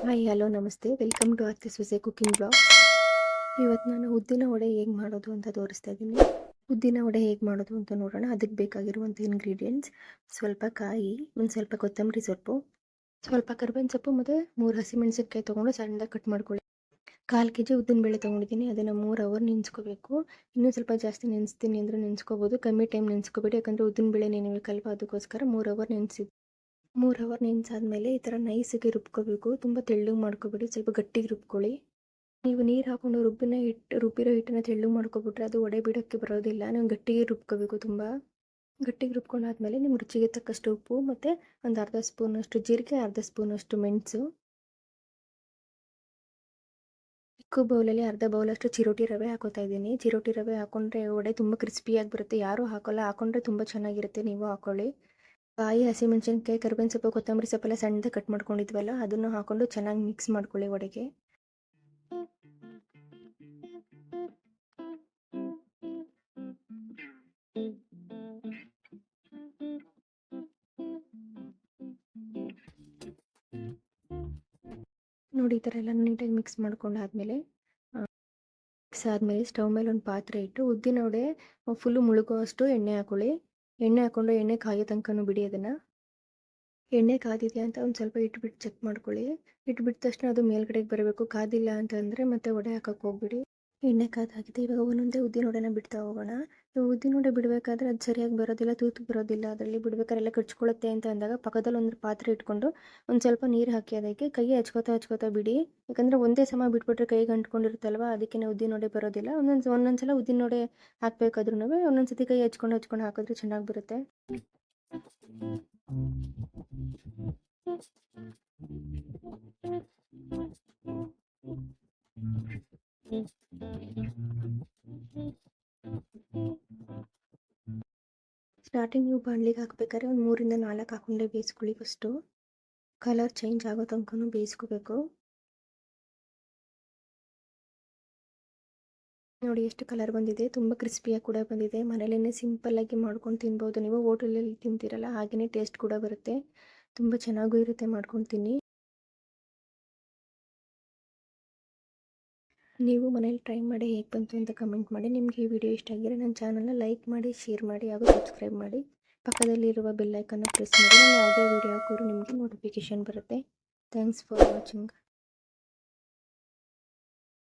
Hi hello ನಮಸ್ತೆ welcome to ಅರ್ತಿ ಸೊಸೆ cooking blog. ಇವತ್ತು ನಾನು ಉದ್ದಿನ ವಡೆ ಹೇಗೆ ಮಾಡೋದು ಅಂತ ತೋರಿಸ್ತಾ ಇದ್ದೀನಿ. ಉದ್ದಿನ ವಡೆ ಹೇಗೆ ಮಾಡೋದು ಅಂತ ನೋಡೋಣ. ಅದಕ್ಕೆ ಬೇಕಾಗಿರುವಂಥ ಇಂಗ್ರೀಡಿಯೆಂಟ್ಸ್ ಸ್ವಲ್ಪ ಕಾಯಿ, ಒಂದು ಸ್ವಲ್ಪ ಕೊತ್ತಂಬರಿ ಸೊಪ್ಪು, ಸ್ವಲ್ಪ ಕರಿಬೇವಿನ ಸೊಪ್ಪು ಮತ್ತು 3 ಹಸಿಮೆಣಸಿನಕಾಯಿ ತೊಗೊಂಡು ಸಣ್ಣದಾಗಿ ಕಟ್ ಮಾಡ್ಕೊಳ್ಳಿ. 1/4 kg ಉದ್ದಿನಬೇಳೆ ತೊಗೊಂಡಿದ್ದೀನಿ. ಅದನ್ನು 3 ಅವರ್ ನೆನೆಸ್ಕೋಬೇಕು. ಇನ್ನೂ ಸ್ವಲ್ಪ ಜಾಸ್ತಿ ನೆನೆಸ್ತೀನಿ ಅಂದರೆ ನೆನೆಸ್ಕೋಬೋದು, ಕಮ್ಮಿ ಟೈಮ್ ನೆನೆಸ್ಕೋಬೇಡಿ, ಯಾಕಂದರೆ ಉದ್ದಿನಬೇಳೆ ನೆನೆಯಬೇಕಲ್ವ, ಅದಕ್ಕೋಸ್ಕರ 3 ಅವರ್ ನೆನೆಸಿದ್ದು. 3 ಅವರ್ ನೆನೆಸಾದ್ಮೇಲೆ ಈ ಥರ ನೈಸಾಗಿ ರುಬ್ಕೋಬೇಕು. ತುಂಬ ತೆಳ್ಳಗೆ ಮಾಡ್ಕೋಬೇಡಿ, ಸ್ವಲ್ಪ ಗಟ್ಟಿಗೆ ರುಬ್ಕೊಳ್ಳಿ. ನೀವು ನೀರು ಹಾಕ್ಕೊಂಡು ರುಬ್ಬಿರೋ ಹಿಟ್ಟನ್ನು ತೆಳ್ಳಗೆ ಮಾಡ್ಕೊಬಿಟ್ರೆ ಅದು ವಡೆ ಬಿಡೋಕ್ಕೆ ಬರೋದಿಲ್ಲ. ನೀವು ಗಟ್ಟಿಗೆ ರುಬ್ಕೋಬೇಕು. ತುಂಬ ಗಟ್ಟಿಗೆ ರುಬ್ಕೊಂಡಾದ್ಮೇಲೆ ನಿಮ್ಮ ರುಚಿಗೆ ತಕ್ಕಷ್ಟು ಉಪ್ಪು ಮತ್ತು ಒಂದು ಅರ್ಧ ಸ್ಪೂನಷ್ಟು ಜೀರಿಗೆ, ಅರ್ಧ ಸ್ಪೂನಷ್ಟು ಮೆಣಸು. ಚಿಕ್ಕ ಬೌಲಲ್ಲಿ ಅರ್ಧ ಬೌಲಷ್ಟು ಚಿರೋಟಿ ರವೆ ಹಾಕೋತಾ ಇದ್ದೀನಿ. ಚಿರೋಟಿ ರವೆ ಹಾಕೊಂಡ್ರೆ ವಡೆ ತುಂಬ ಕ್ರಿಸ್ಪಿಯಾಗಿ ಬರುತ್ತೆ. ಯಾರೂ ಹಾಕೋಲ್ಲ, ಹಾಕೊಂಡ್ರೆ ತುಂಬ ಚೆನ್ನಾಗಿರುತ್ತೆ, ನೀವು ಹಾಕೊಳ್ಳಿ. ಕಾಯಿ, ಹಸಿಮೆಣಸಿನ್ಕಾಯಿ, ಕರಿಬೇವಿನ ಸೊಪ್ಪು, ಕೊತ್ತಂಬರಿ ಸೊಪ್ಪೆಲ್ಲ ಸಣ್ಣದಾಗಿ ಕಟ್ ಮಾಡ್ಕೊಂಡಿದ್ವಲ್ಲ, ಅದನ್ನು ಹಾಕೊಂಡು ಚೆನ್ನಾಗಿ ಮಿಕ್ಸ್ ಮಾಡ್ಕೊಳ್ಳಿ ವಡೆಗೆ. ನೋಡಿ, ಈ ಥರ ಎಲ್ಲ ನೀಟಾಗಿ ಮಿಕ್ಸ್ ಮಾಡ್ಕೊಂಡಾದ್ಮೇಲೆ ಸ್ಟವ್ ಮೇಲೆ ಒಂದು ಪಾತ್ರೆ ಇಟ್ಟು ಉದ್ದಿನ ವಡೆ ಫುಲ್ಲು ಮುಳುಗುವಷ್ಟು ಎಣ್ಣೆ ಹಾಕೊಳ್ಳಿ. ಎಣ್ಣೆ ಹಾಕ್ಕೊಂಡು ಎಣ್ಣೆ ಕಾಯೋ ತನಕನೂ ಬಿಡಿ. ಅದನ್ನು ಎಣ್ಣೆ ಕಾದಿದೆಯಾ ಅಂತ ಒಂದು ಸ್ವಲ್ಪ ಇಟ್ಬಿಟ್ಟು ಚೆಕ್ ಮಾಡ್ಕೊಳ್ಳಿ. ಇಟ್ಬಿಟ್ಟ ತಕ್ಷಣ ಅದು ಮೇಲ್ಗಡೆಗೆ ಬರಬೇಕು. ಕಾದಿಲ್ಲ ಅಂತಂದರೆ ಮತ್ತೆ ವಡೆ ಹಾಕೋಕ್ಕೆ ಹೋಗ್ಬಿಡಿ. ಎಣ್ಣೆ ಕಾದಾಗಿದೆ. ಇವಾಗ ಒಂದೊಂದೇ ಉದ್ದಿನ ವಡೆನ ಬಿಡ್ತಾ ಹೋಗೋಣ. ಉದ್ದಿನ ವಡೆ ಬಿಡಬೇಕಾದ್ರೆ ಅದು ಸರಿಯಾಗಿ ಬರೋದಿಲ್ಲ, ತೂತು ಬರೋದಿಲ್ಲ. ಅದರಲ್ಲಿ ಬಿಡ್ಬೇಕಾದ್ರೆ ಎಲ್ಲ ಕಚ್ಕೊಳ್ಳುತ್ತೆ ಅಂತ ಅಂದಾಗ ಪಕ್ಕದಲ್ಲಿ ಒಂದು ಪಾತ್ರೆ ಇಟ್ಕೊಂಡು ಒಂದು ಸ್ವಲ್ಪ ನೀರು ಹಾಕಿ ಅದಕ್ಕೆ ಕೈ ಹಚ್ಕೋತಾ ಬಿಡಿ. ಯಾಕಂದರೆ ಒಂದೇ ಸಮ ಬಿಟ್ಬಿಟ್ರೆ ಕೈಗೆ ಅಂಟ್ಕೊಂಡಿರುತ್ತಲ್ವ, ಅದಕ್ಕೆ ಉದ್ದಿನ ವಡೆ ಬರೋದಿಲ್ಲ. ಒಂದೊಂದು ಸಲ ಉದ್ದಿನ ವಡೆ ಹಾಕಬೇಕಾದ್ರೂ ಒಂದೊಂದು ಸತಿ ಕೈ ಹಚ್ಕೊಂಡು ಹಾಕಿದ್ರೆ ಚೆನ್ನಾಗಿ ಬರುತ್ತೆ. ಸ್ಟಾರ್ಟಿಂಗ್ ನೀವು ಬಾಣಲಿಗೆ ಹಾಕಬೇಕಾದ್ರೆ ಒಂದು 3 ಇಂದ 4 ಹಾಕೊಂಡೆ ಬೇಯಿಸ್ಕೊಳ್ಳಿ. ಫಸ್ಟು ಕಲರ್ ಚೇಂಜ್ ಆಗೋ ತನಕ ಬೇಯಿಸ್ಕೋಬೇಕು. ನೋಡಿ ಎಷ್ಟು ಕಲರ್ ಬಂದಿದೆ, ತುಂಬ ಕ್ರಿಸ್ಪಿಯಾಗಿ ಕೂಡ ಬಂದಿದೆ. ಮನೇಲೇ ಸಿಂಪಲ್ಲಾಗಿ ಮಾಡ್ಕೊಂಡು ತಿನ್ಬೋದು. ನೀವು ಹೋಟೆಲಲ್ಲಿ ತಿಂತೀರಲ್ಲ ಹಾಗೆಯೇ ಟೇಸ್ಟ್ ಕೂಡ ಬರುತ್ತೆ, ತುಂಬ ಚೆನ್ನಾಗೂ ಇರುತ್ತೆ. ಮಾಡ್ಕೊಂಡು ತಿನ್ನಿ. ನೀವು ಮನೇಲಿ ಟ್ರೈ ಮಾಡಿ ಹೇಗೆ ಬಂತು ಅಂತ ಕಮೆಂಟ್ ಮಾಡಿ. ನಿಮಗೆ ಈ ವಿಡಿಯೋ ಇಷ್ಟ ಆಗಿದ್ರೆ ನನ್ನ ಚಾನಲ್ನ ಲೈಕ್ ಮಾಡಿ, ಶೇರ್ ಮಾಡಿ ಹಾಗೂ ಸಬ್ಸ್ಕ್ರೈಬ್ ಮಾಡಿ. ಪಕ್ಕದಲ್ಲಿರುವ ಬೆಲ್ ಐಕನ್ನ ಪ್ರೆಸ್ ಮಾಡಿ. ನಾನು ಯಾವುದೇ ವಿಡಿಯೋ ಹಾಕಿದ್ರು ನಿಮಗೆ ನೋಟಿಫಿಕೇಷನ್ ಬರುತ್ತೆ. Thanks for watching.